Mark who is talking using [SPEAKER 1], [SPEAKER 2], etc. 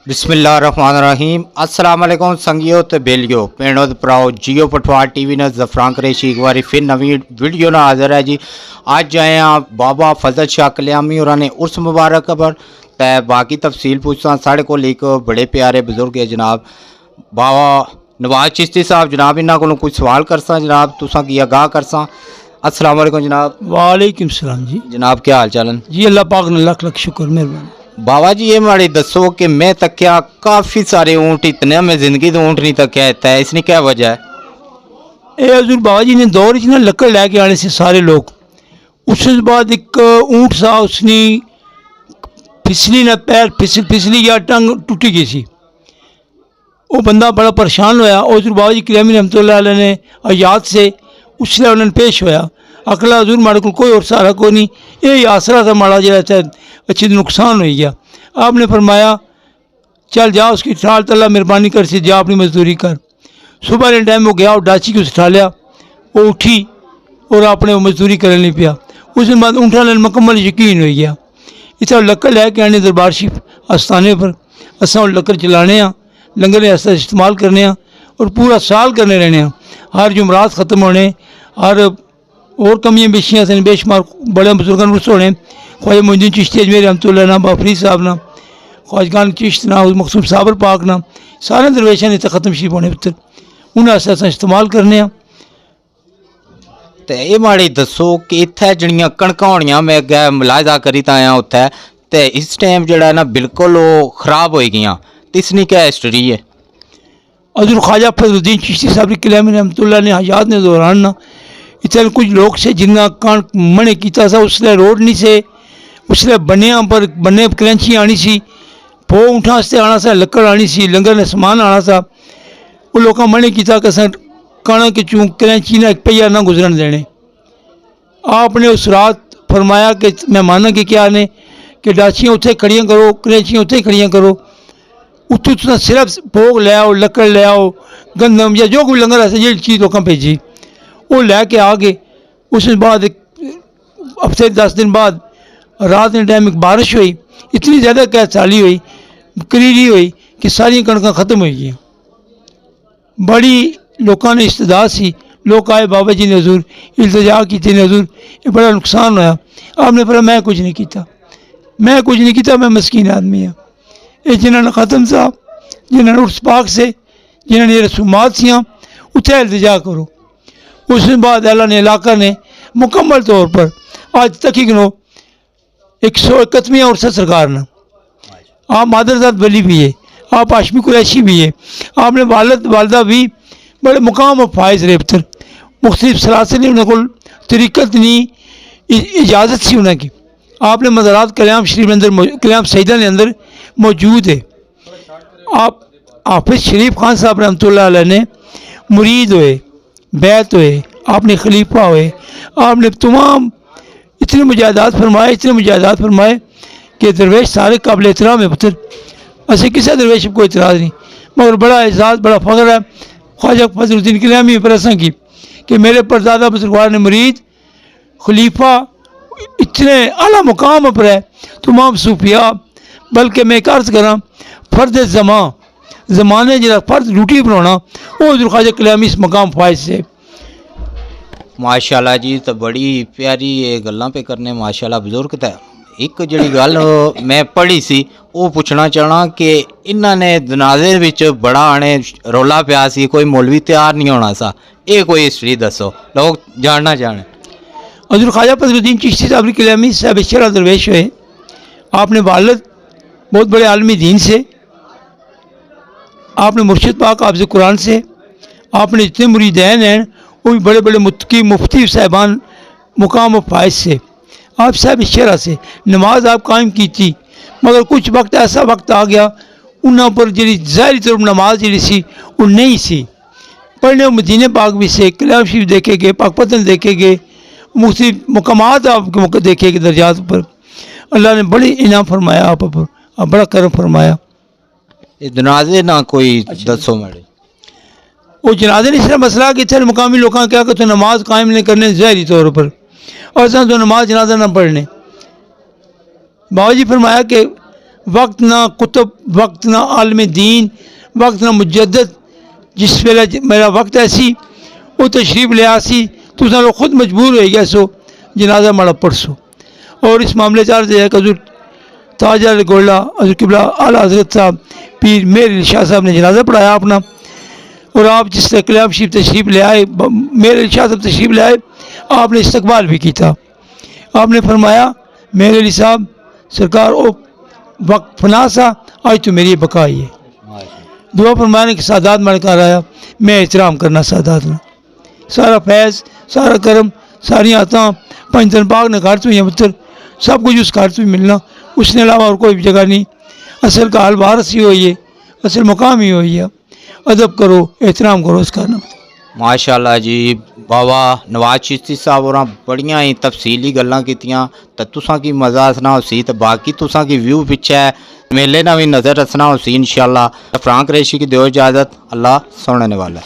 [SPEAKER 1] बिस्मिल्लाहिर्रहमानिर्रहीम। अस्सलाम वालेकुम संगियो ते बेलियो पेड़ो भराओ जियो पटवार टीवी ने जफरान करेशी एक बार फिर नवी वीडियो ना हाजिर है जी। अज आए हैं बाबा फजल शाह कल्यामी और ने उर्स मुबारक पर ते बाकी तफसील पूछता साढ़े को एक बड़े प्यारे बुजुर्ग है जनाब बाबा नवाज चिश्ती साहब। जनाब इन्हों को कुछ सवाल करसा जनाब तुसा की आगाह करसा। अस्सलाम वालेकुम जनाब।
[SPEAKER 2] वालेकुम सलाम जी।
[SPEAKER 1] जनाब क्या हाल चाल
[SPEAKER 2] जी अल्लाह पाक ने लख लख शुक्र मेहरबानी।
[SPEAKER 1] बाबा जी ये माड़ी दसो कि मैं तक्या काफ़ी सारे ऊँट इतने मैं ज़िंदगी तो ऊँट नहीं तक्या इतना है, इसकी क्या वजह है?
[SPEAKER 2] ये हजूर बाबा जी ने दौर च ना लकड़ लैके आने से सारे लोग। उस बाद एक ऊँट सा उसने फिसली ना पैर फिसली गया, टंग टूटी गई सी। वो बंदा बड़ा परेशान होया। हजूर बाबा जी कल्यामी रहमतुल्लाह अलैह ने आयात से उसले उन्होंने पेश होया। अकला हजूर माड़े को कोई और सहारा को नहीं, यही आसरा था माड़ा जरा अच्छी नुकसान हो गया। आपने फरमाया चल जा उसकी ठाल तला मेहरबानी कर से जा अपनी मजदूरी कर। सुबह के टाइम वो गया और डाची को उठा लिया, वो उठी और अपने वो मजदूरी करने नहीं पिया। उस दिन बाद ऊँठा ने मुकम्मल यकीन हो गया। इतना लकड़ लैके आने दरबार शरीफ आस्थाने पर असा लकड़ चलाने लंगर ऐसा इस्तेमाल करने और पूरा साल करने रहने। हर जुमरात ख़त्म होने, हर और कमियाँ बेशियाँ सन बेशुमार बड़े बुजुर्गों उर्स होने। ख्वाजा मोइनुद्दीन चिश्ती अजमेर रहमतुल्लाह ना, बाफरी साहब ना, ख्वाजगान चिश्त ना, मखसूम साबर पाक ना, सारे दरवेशा ने ख़त्म शरीफ होने पुत्र उन्हें असा इस्तेमाल करने।
[SPEAKER 1] तो ये माड़ी दसो कि इत्थे जड़ियाँ कणकां होनियां मैं अगे मुलाहजा करी आया उत्थे तो इस टाइम जड़ा ना बिल्कुल वो खराब हो गई, तो इसकी क्या हिस्टरी है?
[SPEAKER 2] हजूर ख्वाजा फजलुद्दीन चिश्ती साहब कल्यामी रहमतुल्लाह ने हयात ने दौरान ना इतने कुछ लोग से जिन्ना कणक मने किया सा उसले रोड नहीं से, उसले बनिया पर बने कलंची आनी सी, पो ऊँठा से आना सा, लकड़ आनी सी, लंगर ने समान आना सा। वो लोग मने किया कि अस कणक चूँ कलंची ने एक पहिया ना गुजरन देने। आपने उस रात फरमाया कि मेहमानों के क्या ने कि डाचियाँ उत्थे खड़ियाँ करो, कलंचियाँ उत्थे खड़ियाँ करो, उत्थे तुम सिर्फ भोग ले आओ, लकड़ ले आओ, गंदम या जो कोई लंगर ऐसे जी चीज़ लोगों भेजी वो लैके आ गए। उस बाद हफ्ते 10 दिन बाद रात के टाइम एक बारिश हुई, इतनी ज़्यादा कैद साली हुई, करीरी हुई कि सारी कणक ख़त्म हो गई। बड़ी लोगों ने इस्तदाद सी, लोग आए बाबा जी ने हजूर इल्तिजा की थी, हजूर ये बड़ा नुकसान होया। आपने बोला मैं कुछ नहीं किया, मैं कुछ नहीं किया, मैं मस्कीन आदमी हाँ। ये जिन्होंने ख़त्म साहब जिन्होंने उर्स पाक से जिन्होंने रसूमात सियाँ उत्थे इल्तिजा करो। उस बाद अल्लाह ने इलाका ने मुकम्मल तौर पर आज तक ही गिनो 131वें उर्स सरकार ना। आप मादरजात वली भी है, आप हाशमी कुरैशी भी है, आपने वालदा भी बड़े मुकाम और फायज रेबतर मुख्तलिफ सलासिल ने उन्हें को तरीक़त नहीं इजाज़त सी उन्हें की। आपने मज़ारात कलाम शरीफ अंदर कलाम सईदा ने अंदर मौजूद है। आप हाफिज़ शरीफ खान साहब रहमतुल्लाह अलैह ने मुरीद हुए, बैत हुए, आपने खलीफा हुए, आपने तमाम इतने मुजाहिदात फरमाए कि दरवेश सारे काबिल एहतराम है पुत्र। ऐसे किसी दरवेश को एतराज़ नहीं, मगर बड़ा एजाज़ बड़ा फ़ख्र है ख्वाजा फजलुद्दीन कल्यामी पर ऐसा की कि मेरे परदादा बुजुर्गवार ने मुरीद खलीफा इतने आला मुकाम पर है तमाम सूफिया। बल्कि मैं एक अर्ज़ करा फ़र्द ज़माने जरा फ़र्द रूटी बनाना वो हजूर ख्वाजा कल्यामी इस मकाम फायज से।
[SPEAKER 1] माशाल्लाह जी, तो बड़ी प्यारी ये गल्लां पे करने माशाल्लाह बुजुर्ग। तो एक जड़ी गल मैं पढ़ी सी वो पूछना चाहना कि इन्होंने जनाजे विच बड़ा आने रौला पिया सी, कोई मौलवी तैयार नहीं होना सा, ये कोई हिस्ट्री दसो लोग जानना चाहने।
[SPEAKER 2] हजूर ख्वाजा फजलुद्दीन चिश्ती साहब कल्यामी साहब शरा दरवेश हुए। आपने वालिद बहुत बड़े आलमी दीन से, आपने मुर्शिद पाक हाफ़िज़ कुरान से, आपने जितने मुरीदैन हैं वो भी बड़े बड़े मुत्की मुफ्ती साहबान मुकाम फायज से। आप साहब शरा से नमाज आप कायम की थी, मगर कुछ वक्त ऐसा वक्त आ गया उन्होंने पर जी ज़ाहिरी तरफ नमाज जी सी वो नहीं सी पढ़ने। मदीने पाक भी से कलाम शरीफ देखे गए, पाकपतन देखे गए, मुख्तलिफ मकामात आपके मौके देखे गए दर्जात पर। अल्लाह ने बड़ी इनाम फरमाया आप पर, आप बड़ा करम फरमाया।
[SPEAKER 1] जनाजे ना कोई दसो मेरे
[SPEAKER 2] वो जनाजे ने सिर्फ मसला कि इतने मुकामी लोग क्या कि तो नमाज कायम नहीं करने ज़ाहिरी तौर पर और तो नमाज जनाजा ना पढ़ने। बाबा जी फरमाया कि وقت نہ کتب، وقت نہ عالم دین، وقت نہ مجدد، جس ویلے میرا وقت ایسی وہ تشریف لے آسی تو لوگ خود مجبور ہوئے گیا سو جنازہ مڑا پڑسو. اور اس معاملے سے عرض ہے کہ حضور تاجر گولڈا حضور قبلہ اعلیٰ حضرت صاحب پیر میر علی شاہ صاحب نے جنازہ پڑھایا اپنا، اور آپ جس طرح کلیام شریف تشریف لے آئے، میر علی شاہ صاحب تشریف لے آئے، آپ نے استقبال بھی کی تھا. آپ نے فرمایا میر علی صاحب سرکار او وقت فنا سا آج تو میری بقائی ہے. دعا فرمانے کہ سادات مل کر آیا، میں احترام کرنا سادات نے، سارا فیض سارا کرم ساری عطاں پنجتن پاک نے گھر تو ہی پتر سب کچھ اس گھر تو ہی ملنا، اس نے علاوہ اور کوئی جگہ نہیں. اصل کا حال وارث ہی ہوئی ہے، اصل مقام ہی ہوئی ہے. ادب کرو، احترام کرو اس کا نام.
[SPEAKER 1] ماشاءاللہ جی بابا نواز چشتی صاحب ہوراں بڑیاں ہی تفصیلی گلاں کیتیاں تے تساں کی مزہ اسنا ہوسی تے باقی تساں کی ویو پچھے میلے نہ بھی نظر رکھنا ہوسی انشاءاللہ. فرانک ریشی کی دیو اجازت، اللہ سننے والا.